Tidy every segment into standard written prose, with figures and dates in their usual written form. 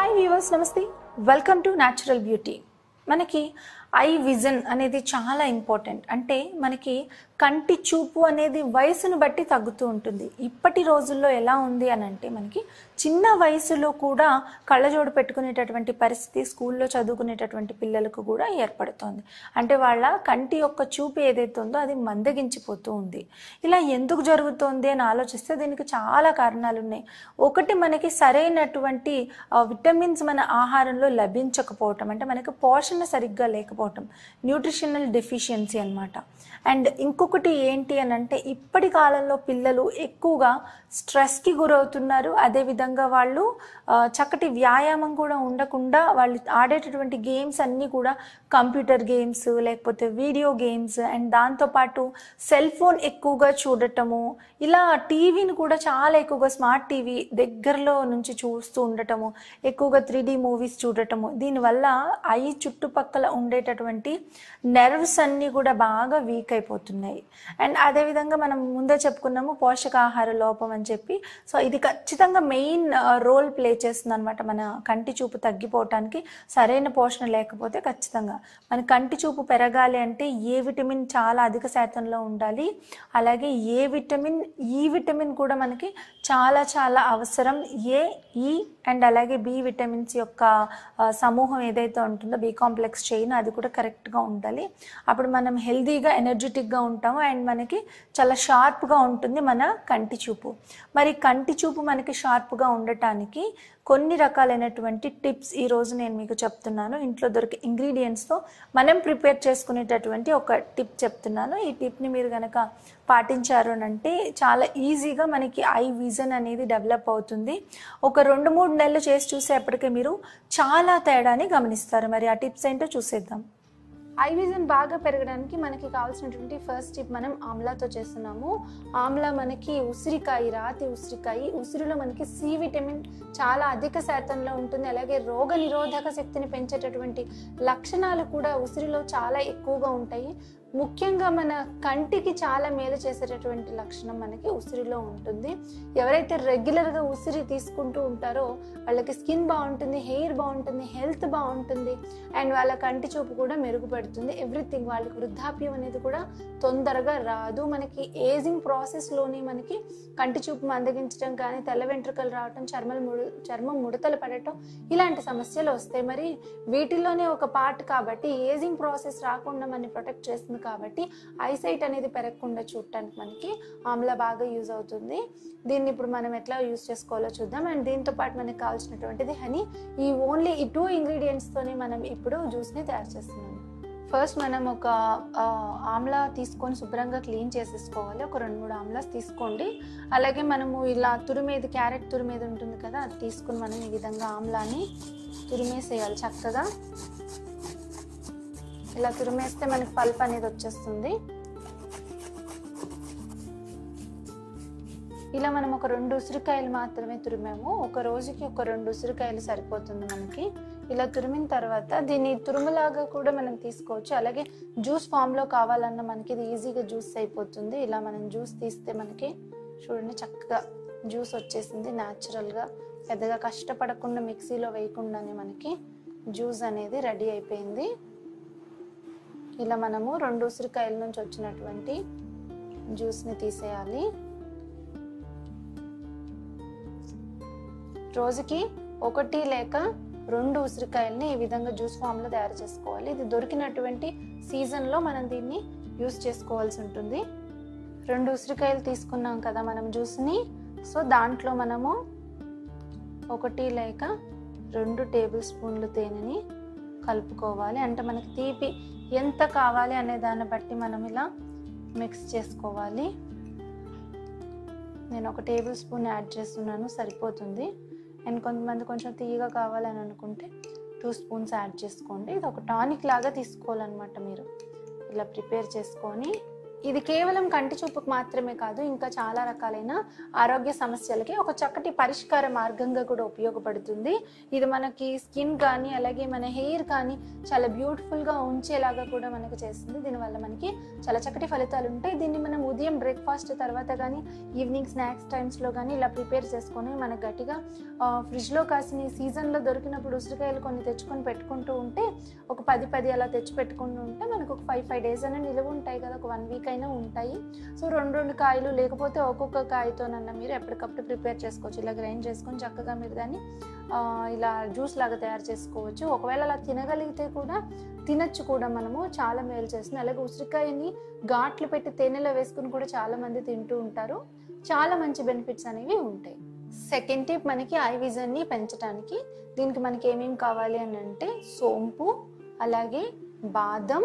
Hi viewers, నమస్తే. Welcome to natural beauty. మనకి eye vision అనేది చాలా ఇంపార్టెంట్. అంటే మనకి కంటి చూపు అనేది వయసును బట్టి తగ్గుతూ ఉంటుంది. ఇప్పటి రోజుల్లో ఎలా ఉంది అని అంటే మనకి చిన్న వయసులో కూడా కళ్ళజోడు పెట్టుకునేటటువంటి పరిస్థితి స్కూల్లో చదువుకునేటటువంటి పిల్లలకు కూడా ఏర్పడుతోంది. అంటే వాళ్ళ కంటి యొక్క చూపు ఏదైతే ఉందో అది మందగించిపోతూ ఉంది. ఇలా ఎందుకు జరుగుతోంది అని ఆలోచిస్తే దీనికి చాలా కారణాలు ఉన్నాయి. ఒకటి, మనకి సరైనటువంటి విటమిన్స్ మన ఆహారంలో లభించకపోవటం, అంటే మనకి పోషణ సరిగ్గా లేకపోవటం, న్యూట్రిషనల్ డెఫిషియన్సీ అన్నమాట. అండ్ ఇంకొకటి ఏంటి అని అంటే ఇప్పటి కాలంలో పిల్లలు ఎక్కువగా స్ట్రెస్కి గురవుతున్నారు. అదేవిధంగా వాళ్ళు చక్కటి వ్యాయామం కూడా ఉండకుండా వాళ్ళు ఆడేటటువంటి గేమ్స్ అన్నీ కూడా కంప్యూటర్ గేమ్స్, లేకపోతే వీడియో గేమ్స్, అండ్ దాంతోపాటు సెల్ ఫోన్ ఎక్కువగా చూడటము, ఇలా టీవీని కూడా చాలా ఎక్కువగా స్మార్ట్ టీవీ దగ్గరలో నుంచి చూస్తూ ఉండటము, ఎక్కువగా 3D మూవీస్ చూడటము, దీనివల్ల ఐ చుట్టుపక్కల ఉండేటటువంటి నెర్వ్స్ అన్నీ కూడా బాగా వీక్ అయిపోతున్నాయి. అండ్ అదేవిధంగా మనం ముందే చెప్పుకున్నాము పోషకాహార లోపం అని చెప్పి. సో ఇది ఖచ్చితంగా మెయిన్ రోల్ ప్లే చేస్తుంది అనమాట మన కంటి చూపు తగ్గిపోవటానికి. సరైన పోషణ లేకపోతే ఖచ్చితంగా మన కంటి చూపు పెరగాలి అంటే ఏ విటమిన్ చాలా అధిక శాతంలో ఉండాలి. అలాగే ఈ విటమిన్ కూడా మనకి చాలా చాలా అవసరం. ఏ, ఈ అండ్ అలాగే బి విటమిన్స్ యొక్క సమూహం ఏదైతే ఉంటుందో బి కాంప్లెక్స్ చైన్, అది కూడా కరెక్ట్గా ఉండాలి. అప్పుడు మనం హెల్దీగా ఎనర్జెటిక్గా ఉంటాము అండ్ మనకి చాలా షార్ప్గా ఉంటుంది మన కంటి చూపు. మరి కంటి చూపు మనకి షార్ప్గా ఉండటానికి కొన్ని రకాలైనటువంటి టిప్స్ ఈరోజు నేను మీకు చెప్తున్నాను. ఇంట్లో దొరికే ఇంగ్రీడియంట్స్తో మనం ప్రిపేర్ చేసుకునేటటువంటి ఒక టిప్ చెప్తున్నాను. ఈ టిప్ని మీరు కనుక పాటించారు అంటే చాలా ఈజీగా మనకి ఐ విజన్ అనేది డెవలప్ అవుతుంది. ఒక 2-3 నెలలు చేసి చూసేప్పటికే మీరు చాలా తేడాని గమనిస్తారు. మరి ఆ టిప్స్ ఏంటో చూసేద్దాం. ఐ విజన్ బాగా పెరగడానికి మనకి కావాల్సినటువంటి ఫస్ట్ టిప్ మనం ఆమ్లాతో చేస్తున్నాము. ఆమ్లా మనకి ఉసిరికాయ, రాతి ఉసిరికాయ, ఉసిరిలో మనకి సి విటమిన్ చాలా అధిక శాతంలో ఉంటుంది. అలాగే రోగ నిరోధక శక్తిని పెంచేటటువంటి లక్షణాలు కూడా ఉసిరిలో చాలా ఎక్కువగా ఉంటాయి. ముఖ్యంగా మన కంటికి చాలా మేలు చేసేటటువంటి లక్షణం మనకి ఉసిరిలో ఉంటుంది. ఎవరైతే రెగ్యులర్గా ఉసిరి తీసుకుంటూ ఉంటారో వాళ్ళకి స్కిన్ బాగుంటుంది, హెయిర్ బాగుంటుంది, హెల్త్ బాగుంటుంది అండ్ వాళ్ళ కంటి చూపు కూడా మెరుగుపడుతుంది. ఎవ్రీథింగ్, వాళ్ళకి వృద్ధాప్యం అనేది కూడా తొందరగా రాదు. మనకి ఏజింగ్ ప్రాసెస్లోని మనకి కంటి చూపు మందగించడం కానీ, తెల్ల వెంట్రుకలు రావటం, చర్మం ముడతలు పడటం, ఇలాంటి సమస్యలు వస్తాయి. మరి వీటిల్లోనే ఒక పార్ట్ కాబట్టి ఏజింగ్ ప్రాసెస్ రాకుండా మనని ప్రొటెక్ట్ చేస్తుంది. కాబట్టి ఐసైట్ అనేది పెరగకుండా చూడటానికి మనకి ఆమ్లా బాగా యూజ్ అవుతుంది. దీన్ని ఇప్పుడు మనం ఎట్లా యూజ్ చేసుకోవాలో చూద్దాం. అండ్ దీంతో పాటు మనకి కావాల్సినటువంటిది హనీ. ఈ ఓన్లీ ఈ 2 ఇంగ్రీడియంట్స్తోనే మనం ఇప్పుడు జ్యూస్ని తయారు చేస్తున్నాం. ఫస్ట్ మనం ఒక ఆమ్లా తీసుకొని శుభ్రంగా క్లీన్ చేసేసుకోవాలి. ఒక 2-3 ఆమ్లాస్ తీసుకోండి. అలాగే మనము ఇలా తురిమేది, క్యారెట్ తురిమేది ఉంటుంది కదా, అది తీసుకుని మనం ఈ విధంగా ఆమ్లాని తురిమేసేయాలి చక్కగా. ఇలా తురిమేస్తే మనకి పల్ప్ అనేది వచ్చేస్తుంది. ఇలా మనం ఒక 2 ఉసిరికాయలు మాత్రమే తురిమాము. ఒక రోజుకి ఒక 2 ఉసిరికాయలు సరిపోతుంది మనకి. ఇలా తురిమిన తర్వాత దీన్ని తురుములాగా కూడా మనం తీసుకోవచ్చు. అలాగే జ్యూస్ ఫామ్లో కావాలన్నా మనకి ఇది ఈజీగా జ్యూస్ అయిపోతుంది. ఇలా మనం జ్యూస్ తీస్తే మనకి చూడండి చక్కగా జ్యూస్ వచ్చేసింది. న్యాచురల్గా పెద్దగా కష్టపడకుండా మిక్సీలో వేయకుండానే మనకి జ్యూస్ అనేది రెడీ అయిపోయింది. ఇలా మనము 2 ఉసిరికాయల నుంచి వచ్చినటువంటి జ్యూస్ని తీసేయాలి. రోజుకి 1 లేక 2 ఉసిరికాయలని ఈ విధంగా జ్యూస్ ఫామ్లో తయారు చేసుకోవాలి. ఇది దొరికినటువంటి సీజన్లో మనం దీన్ని యూస్ చేసుకోవాల్సి ఉంటుంది. 2 ఉసిరికాయలు తీసుకున్నాం కదా మనం జ్యూస్ని. సో దాంట్లో మనము 1 లేక 2 టేబుల్ స్పూన్లు తేనెని కలుపుకోవాలి. అంటే మనకి తీపి ఎంత కావాలి అనే దాన్ని బట్టి మనం ఇలా మిక్స్ చేసుకోవాలి. నేను 1 టేబుల్ స్పూన్ యాడ్ చేస్తున్నాను, సరిపోతుంది. అండ్ కొంతమంది కొంచెం తీయగా కావాలని అనుకుంటే 2 స్పూన్స్ యాడ్ చేసుకోండి. ఇది ఒక టానిక్ లాగా తీసుకోవాలన్నమాట. మీరు ఇలా ప్రిపేర్ చేసుకొని ఇది కేవలం కంటి చూపుకు మాత్రమే కాదు, ఇంకా చాలా రకాలైన ఆరోగ్య సమస్యలకి ఒక చక్కటి పరిష్కార మార్గంగా కూడా ఉపయోగపడుతుంది. ఇది మనకి స్కిన్ కానీ అలాగే మన హెయిర్ కానీ చాలా బ్యూటిఫుల్గా ఉంచేలాగా కూడా మనకి చేస్తుంది. దీనివల్ల మనకి చాలా చక్కటి ఫలితాలు ఉంటాయి. దీన్ని మనం ఉదయం బ్రేక్ఫాస్ట్ తర్వాత కానీ ఈవినింగ్ స్నాక్స్ టైమ్స్లో కానీ ఇలా ప్రిపేర్ చేసుకొని మనకు గట్టిగా ఫ్రిడ్జ్లో కాసిన సీజన్లో దొరికినప్పుడు ఉసిరికాయలు కొన్ని తెచ్చుకొని పెట్టుకుంటూ ఉంటే, ఒక 10 అలా తెచ్చి పెట్టుకుంటూ ఉంటే మనకు ఒక 5 days అయినా నిలువ ఉంటాయి కదా, ఒక 1 week అయినా ఉంటాయి. సో 2 కాయలు లేకపోతే ఒక్కొక్క కాయతోనన్నా మీరు ఎప్పటికప్పుడు ప్రిపేర్ చేసుకోవచ్చు. ఇలా గ్రైండ్ చేసుకొని చక్కగా మీరు దాన్ని ఇలా జ్యూస్ లాగా తయారు చేసుకోవచ్చు. ఒకవేళ అలా తినగలిగితే కూడా తినచ్చు కూడా, మనము చాలా మేలు చేస్తుంది. అలాగే ఉసిరికాయని ఘాట్లు పెట్టి తేనెలో వేసుకుని కూడా చాలా మంది తింటూ ఉంటారు. చాలా మంచి బెనిఫిట్స్ అనేవి ఉంటాయి. సెకండ్ టిప్ మనకి ఐ విజన్ని పెంచడానికి. దీనికి మనకి ఏమేమి కావాలి అని అంటే సోంపు, అలాగే బాదం,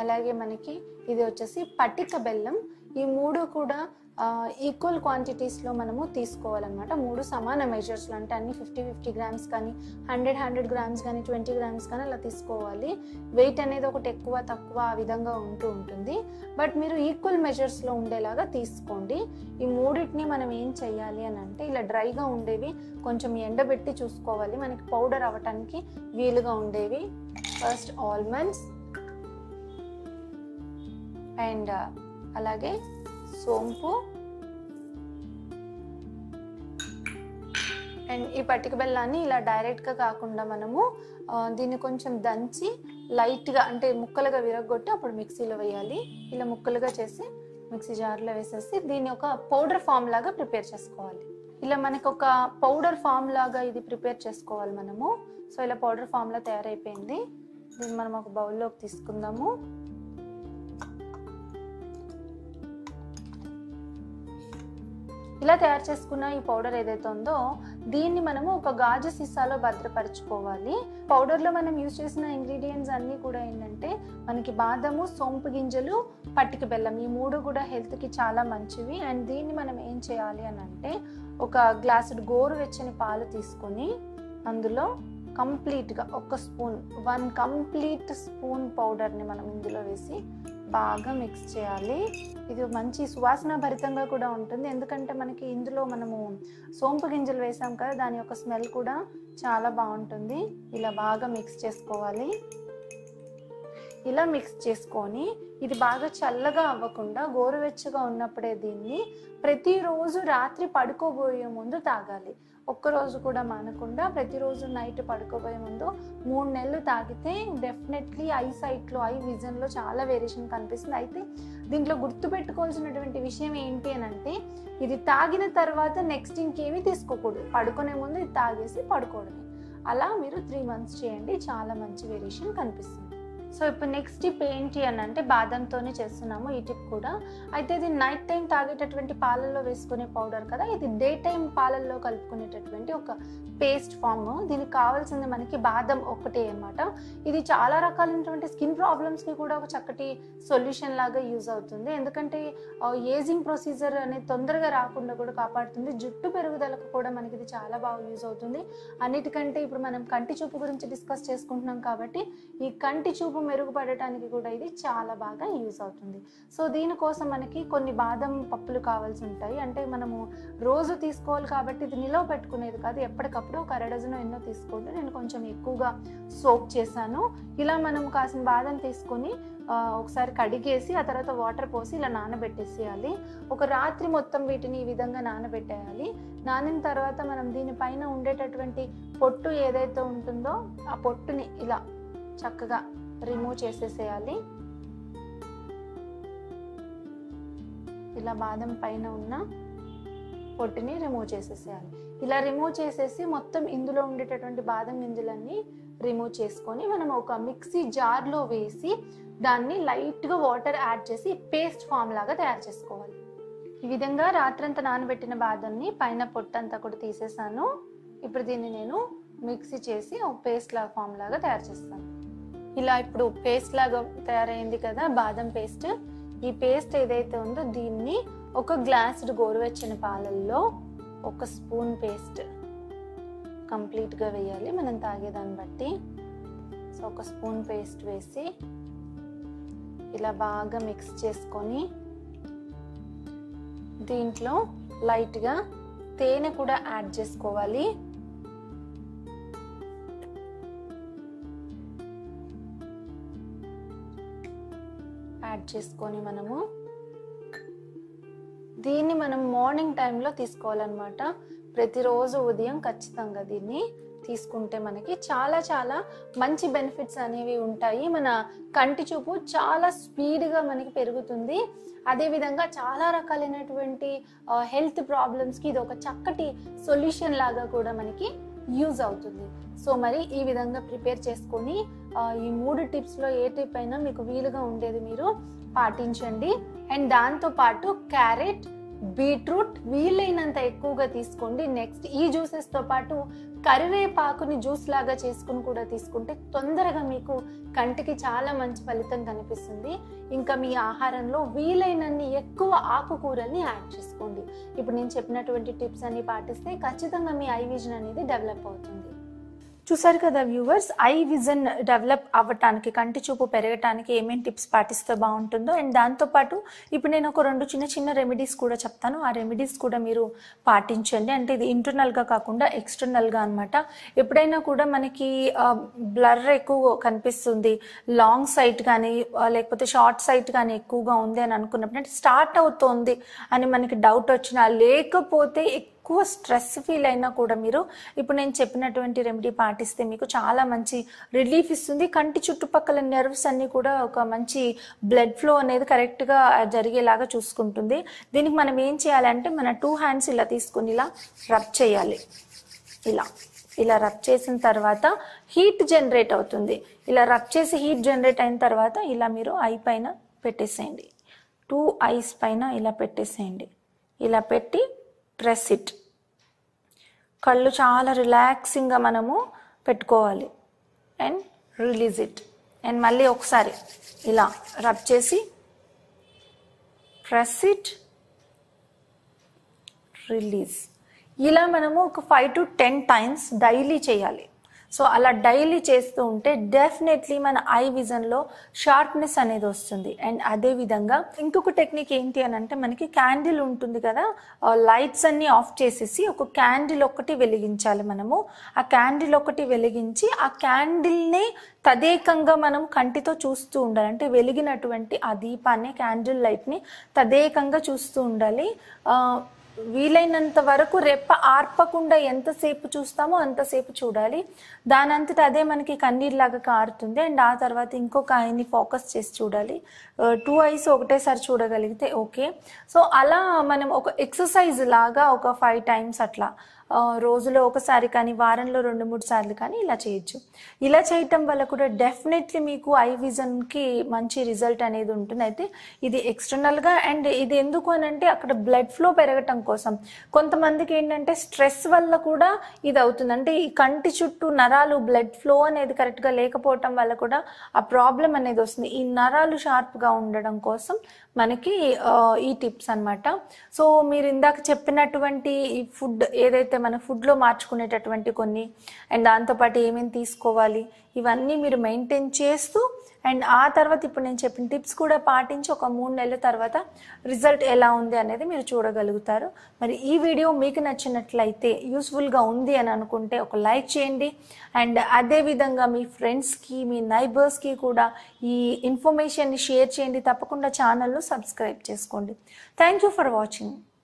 అలాగే మనకి ఇది వచ్చేసి పటిక బెల్లం. ఈ 3 కూడా ఈక్వల్ క్వాంటిటీస్లో మనము తీసుకోవాలన్నమాట. 3 సమాన మెజర్స్లో, అంటే అన్ని 50 grams కానీ 100 grams కానీ 20 grams కానీ అలా తీసుకోవాలి. వెయిట్ అనేది ఒకటి ఎక్కువ తక్కువ ఆ విధంగా ఉంటుంది. బట్ మీరు ఈక్వల్ మెజర్స్లో ఉండేలాగా తీసుకోండి. ఈ 3టిని మనం ఏం చెయ్యాలి అని అంటే, ఇలా డ్రైగా ఉండేవి కొంచెం ఎండబెట్టి చూసుకోవాలి, మనకి పౌడర్ అవ్వటానికి వీలుగా ఉండేవి. ఫస్ట్ ఆల్మండ్స్ అండ్ అలాగే సోంపు అండ్ ఈ పటిక బెల్లాన్ని ఇలా డైరెక్ట్గా కాకుండా మనము దీన్ని కొంచెం దంచి లైట్గా, అంటే ముక్కలుగా విరగొట్టి అప్పుడు మిక్సీలో వేయాలి. ఇలా ముక్కలుగా చేసి మిక్సీ జార్లో వేసేసి దీన్ని ఒక పౌడర్ ఫామ్ లాగా ప్రిపేర్ చేసుకోవాలి. ఇలా మనకు ఒక పౌడర్ ఫామ్ లాగా ఇది ప్రిపేర్ చేసుకోవాలి మనము. సో ఇలా పౌడర్ ఫామ్లా తయారైపోయింది. దీన్ని మనం ఒక బౌల్లోకి తీసుకుందాము. ఇలా తయారు చేసుకున్న ఈ పౌడర్ ఏదైతే ఉందో దీన్ని మనము ఒక గాజు సీసాలో భద్రపరచుకోవాలి. పౌడర్లో మనం యూజ్ చేసిన ఇంగ్రీడియంట్స్ అన్నీ కూడా ఏంటంటే మనకి బాదము, సోంపు గింజలు, పటిక బెల్లం, ఈ 3 కూడా హెల్త్కి చాలా మంచివి. అండ్ దీన్ని మనం ఏం చేయాలి అని అంటే, ఒక గ్లాసుడు గోరువెచ్చని పాలు తీసుకొని అందులో కంప్లీట్గా 1 కంప్లీట్ స్పూన్ పౌడర్ని మనం ఇందులో వేసి బాగా మిక్స్ చేయాలి. ఇది మంచి సువాసన భరితంగా కూడా ఉంటుంది, ఎందుకంటే మనకి ఇందులో మనము సోంపు గింజలు వేసాం కదా, దాని యొక్క స్మెల్ కూడా చాలా బాగుంటుంది. ఇలా బాగా మిక్స్ చేసుకోవాలి. ఇలా మిక్స్ చేసుకొని ఇది బాగా చల్లగా అవ్వకుండా గోరువెచ్చగా ఉన్నప్పుడే దీన్ని ప్రతిరోజు రాత్రి పడుకోబోయే ముందు తాగాలి. ఒక్కరోజు కూడా మానకుండా ప్రతిరోజు నైట్ పడుకోబోయే ముందు 3 నెలలు తాగితే డెఫినెట్లీ ఐ సైట్లో, ఐ విజన్లో చాలా వేరియేషన్ కనిపిస్తుంది. అయితే దీంట్లో గుర్తుపెట్టుకోవాల్సినటువంటి విషయం ఏంటి అని అంటే, ఇది తాగిన తర్వాత నెక్స్ట్ ఇంకేమీ తీసుకోకూడదు, పడుకునే ముందు ఇది తాగేసి పడుకోవడమే. అలా మీరు 3 months చేయండి, చాలా మంచి వేరియేషన్ కనిపిస్తుంది. సో ఇప్పుడు నెక్స్ట్ టిప్ ఏంటి అని అంటే, బాదంతోనే చేస్తున్నాము ఈ టిప్ కూడా. అయితే ఇది నైట్ టైం తాగేటటువంటి పాలల్లో వేసుకునే పౌడర్ కదా, ఇది డే టైం పాలల్లో కలుపుకునేటటువంటి ఒక పేస్ట్ ఫామ్. దీనికి కావాల్సింది మనకి బాదం ఒకటే అన్నమాట. ఇది చాలా రకాలైనటువంటి స్కిన్ ప్రాబ్లమ్స్కి కూడా ఒక చక్కటి సొల్యూషన్ లాగా యూజ్ అవుతుంది, ఎందుకంటే ఏజింగ్ ప్రొసీజర్ అనేది తొందరగా రాకుండా కూడా కాపాడుతుంది. జుట్టు పెరుగుదలకు కూడా మనకి ఇది చాలా బాగా యూజ్ అవుతుంది. అన్నిటికంటే ఇప్పుడు మనం కంటి చూపు గురించి డిస్కస్ చేసుకుంటున్నాం కాబట్టి ఈ కంటి చూపు మెరుగుపడటానికి కూడా ఇది చాలా బాగా యూజ్ అవుతుంది. సో దీనికోసం మనకి కొన్ని బాదం పప్పులు కావాల్సి ఉంటాయి. అంటే మనము రోజు తీసుకోవాలి కాబట్టి ఇది నిలవ పెట్టుకునేది కాదు, ఎప్పటికప్పుడు ఒక 1/2 డజన్ ఎన్నో తీసుకోండి. నేను కొంచెం ఎక్కువగా సోక్ చేశాను. ఇలా మనం కాసిన బాదం తీసుకొని ఒకసారి కడిగేసి ఆ తర్వాత వాటర్ పోసి ఇలా నానబెట్టేసేయాలి. ఒక రాత్రి మొత్తం వీటిని ఈ విధంగా నానబెట్టేయాలి. నానిన తర్వాత మనం దీనిపైన ఉండేటటువంటి పొట్టు ఏదైతే ఉంటుందో ఆ పొట్టుని ఇలా చక్కగా రిమూవ్ చేసేసేయాలి. ఇలా బాదం పైన ఉన్న పొట్టుని రిమూవ్ చేసేసేయాలి. ఇలా రిమూవ్ చేసేసి మొత్తం ఇందులో ఉండేటటువంటి బాదం గింజలన్నీ రిమూవ్ చేసుకొని మనం ఒక మిక్సీ జార్లో వేసి దాన్ని లైట్గా వాటర్ యాడ్ చేసి పేస్ట్ ఫామ్ లాగా తయారు చేసుకోవాలి. ఈ విధంగా రాత్రంతా నానబెట్టిన బాదంని పైన పొట్టంతా కూడా తీసేసాను. ఇప్పుడు దీన్ని నేను మిక్సీ చేసి ఒక పేస్ట్ లాగా ఫామ్ లాగా తయారు చేస్తాను. ఇలా ఇప్పుడు పేస్ట్ లాగా తయారైంది కదా బాదం పేస్ట్. ఈ పేస్ట్ ఏదైతే ఉందో దీన్ని ఒక గ్లాసుడు గోరువెచ్చని పాలల్లో 1 స్పూన్ పేస్ట్ కంప్లీట్గా వేయాలి మనం తాగేదాన్ని బట్టి. సో 1 స్పూన్ పేస్ట్ వేసి ఇలా బాగా మిక్స్ చేసుకొని దీంట్లో లైట్గా తేనె కూడా యాడ్ చేసుకోవాలి. యాడ్ చేసుకొని దీన్ని మనం మార్నింగ్ టైంలో తీసుకోవాలన్నమాట. ప్రతిరోజు ఉదయం ఖచ్చితంగా దీన్ని తీసుకుంటే మనకి చాలా చాలా మంచి బెనిఫిట్స్ అనేవి ఉంటాయి. మన కంటి చూపు చాలా స్పీడ్గా మనకి పెరుగుతుంది. అదేవిధంగా చాలా రకాలైనటువంటి హెల్త్ ప్రాబ్లమ్స్కి ఇది ఒక చక్కటి సొల్యూషన్ లాగా కూడా మనకి యూజ్ అవుతుంది. సో మరి ఈ విధంగా ప్రిపేర్ చేసుకొని ఈ 3 టిప్స్లో ఏ టిప్ అయినా మీకు వీలుగా ఉండేది మీరు పాటించండి. అండ్ దాంతో పాటు క్యారెట్, బీట్రూట్ వీలైనంత ఎక్కువగా తీసుకోండి. నెక్స్ట్ ఈ జ్యూసెస్తో పాటు కరివేపాకుని జ్యూస్ లాగా చేసుకుని కూడా తీసుకుంటే తొందరగా మీకు కంటికి చాలా మంచి ఫలితం కనిపిస్తుంది. ఇంకా మీ ఆహారంలో వీలైనన్ని ఎక్కువ ఆకుకూరల్ని యాడ్ చేసుకోండి. ఇప్పుడు నేను చెప్పినటువంటి టిప్స్ అన్ని పాటిస్తే ఖచ్చితంగా మీ ఐ విజన్ అనేది డెవలప్ అవుతుంది. చూసారు కదా వ్యూవర్స్, ఐ విజన్ డెవలప్ అవ్వటానికి, కంటి చూపు పెరగటానికి ఏమేమి టిప్స్ పాటిస్తే బాగుంటుందో. అండ్ దాంతోపాటు ఇప్పుడు నేను ఒక 2 చిన్న చిన్న రెమెడీస్ కూడా చెప్తాను. ఆ రెమెడీస్ కూడా మీరు పాటించండి. అంటే ఇది ఇంటర్నల్గా కాకుండా ఎక్స్టర్నల్గా అనమాట. ఎప్పుడైనా కూడా మనకి బ్లర్ ఎక్కువ కనిపిస్తుంది, లాంగ్ సైట్ కానీ లేకపోతే షార్ట్ సైట్ కానీ ఎక్కువగా ఉంది అని అనుకున్నప్పుడు, అంటే స్టార్ట్ అవుతోంది అని మనకి డౌట్ వచ్చినా, లేకపోతే ఎక్కువ స్ట్రెస్ ఫీల్ అయినా కూడా మీరు ఇప్పుడు నేను చెప్పినటువంటి రెమెడీ పాటిస్తే మీకు చాలా మంచి రిలీఫ్ ఇస్తుంది. కంటి చుట్టుపక్కల నర్వ్స్ అన్నీ కూడా ఒక మంచి బ్లడ్ ఫ్లో అనేది కరెక్ట్గా జరిగేలాగా చూసుకుంటుంది. దీనికి మనం ఏం చేయాలంటే మన 2 హ్యాండ్స్ ఇలా తీసుకొని ఇలా రబ్ చేయాలి. ఇలా రబ్ చేసిన తర్వాత హీట్ జనరేట్ అవుతుంది. ఇలా రబ్ చేసి హీట్ జనరేట్ అయిన తర్వాత ఇలా మీరు ఐ పైన పెట్టేసేయండి. 2 ఐస్ పైన ఇలా పెట్టేసేయండి. ఇలా పెట్టి ప్రెస్ ఇట్. కళ్ళు చాలా రిలాక్సింగ్గా మనము పెట్టుకోవాలి. And release it. అండ్ మళ్ళీ ఒకసారి ఇలా రబ్ చేసి ప్రెస్ ఇట్, రిలీజ్. ఇలా మనము ఒక 5 to 10 టైమ్స్ డైలీ చేయాలి. సో అలా డైలీ చేస్తూ ఉంటే డెఫినెట్లీ మన ఐ విజన్లో షార్ప్నెస్ అనేది వస్తుంది. అండ్ అదేవిధంగా ఇంకొక టెక్నిక్ ఏంటి అని అంటే, మనకి క్యాండిల్ ఉంటుంది కదా, లైట్స్ అన్నీ ఆఫ్ చేసేసి ఒక క్యాండిల్ ఒకటి వెలిగించాలి. మనము ఆ క్యాండిల్ ఒకటి వెలిగించి ఆ క్యాండిల్నే తదేకంగా మనం కంటితో చూస్తూ ఉండాలి. అంటే వెలిగినటువంటి ఆ దీపాన్ని, క్యాండిల్ లైట్ని తదేకంగా చూస్తూ ఉండాలి. వీలైనంత వరకు రెప్ప ఆర్పకుండా ఎంతసేపు చూస్తామో అంతసేపు చూడాలి. దానంతట అదే మనకి కన్నీరులాగా కారుతుంది. అండ్ ఆ తర్వాత ఇంకొక ఐని ఫోకస్ చేసి చూడాలి. 2 ఐస్ ఒకటేసారి చూడగలిగితే ఓకే. సో అలా మనం ఒక ఎక్సర్సైజ్ లాగా ఒక 5 టైమ్స్ అట్లా రోజులో ఒకసారి కానీ వారంలో 2-3 సార్లు కానీ ఇలా చేయొచ్చు. ఇలా చేయటం వల్ల కూడా డెఫినెట్లీ మీకు ఐ విజన్కి మంచి రిజల్ట్ అనేది ఉంటుంది. అయితే ఇది ఎక్స్టర్నల్గా. అండ్ ఇది ఎందుకు అని అంటే అక్కడ బ్లడ్ ఫ్లో పెరగటం కోసం. కొంతమందికి ఏంటంటే స్ట్రెస్ వల్ల కూడా ఇది అవుతుంది. అంటే ఈ కంటి చుట్టూ నరాలు బ్లడ్ ఫ్లో అనేది కరెక్ట్గా లేకపోవటం వల్ల కూడా ఆ ప్రాబ్లం అనేది వస్తుంది. ఈ నరాలు షార్ప్గా ఉండడం కోసం మనకి ఈ టిప్స్ అన్నమాట. సో మీరు ఇందాక చెప్పినటువంటి ఈ ఫుడ్ ఏదైతే మన ఫుడ్లో మార్చుకునేటటువంటి కొన్ని, అండ్ దాంతోపాటు ఏమేమి తీసుకోవాలి ఇవన్నీ మీరు మెయింటైన్ చేస్తూ, అండ్ ఆ తర్వాత ఇప్పుడు నేను చెప్పిన టిప్స్ కూడా పాటించి ఒక 3 నెలల తర్వాత రిజల్ట్ ఎలా ఉంది అనేది మీరు చూడగలుగుతారు. మరి ఈ వీడియో మీకు నచ్చినట్లయితే, యూస్ఫుల్గా ఉంది అని అనుకుంటే ఒక లైక్ చేయండి. అండ్ అదేవిధంగా మీ ఫ్రెండ్స్కి, మీ నైబర్స్కి కూడా ఈ ఇన్ఫర్మేషన్ని షేర్ చేయండి. తప్పకుండా ఛానల్ను సబ్స్క్రైబ్ చేసుకోండి. Thank you for watching.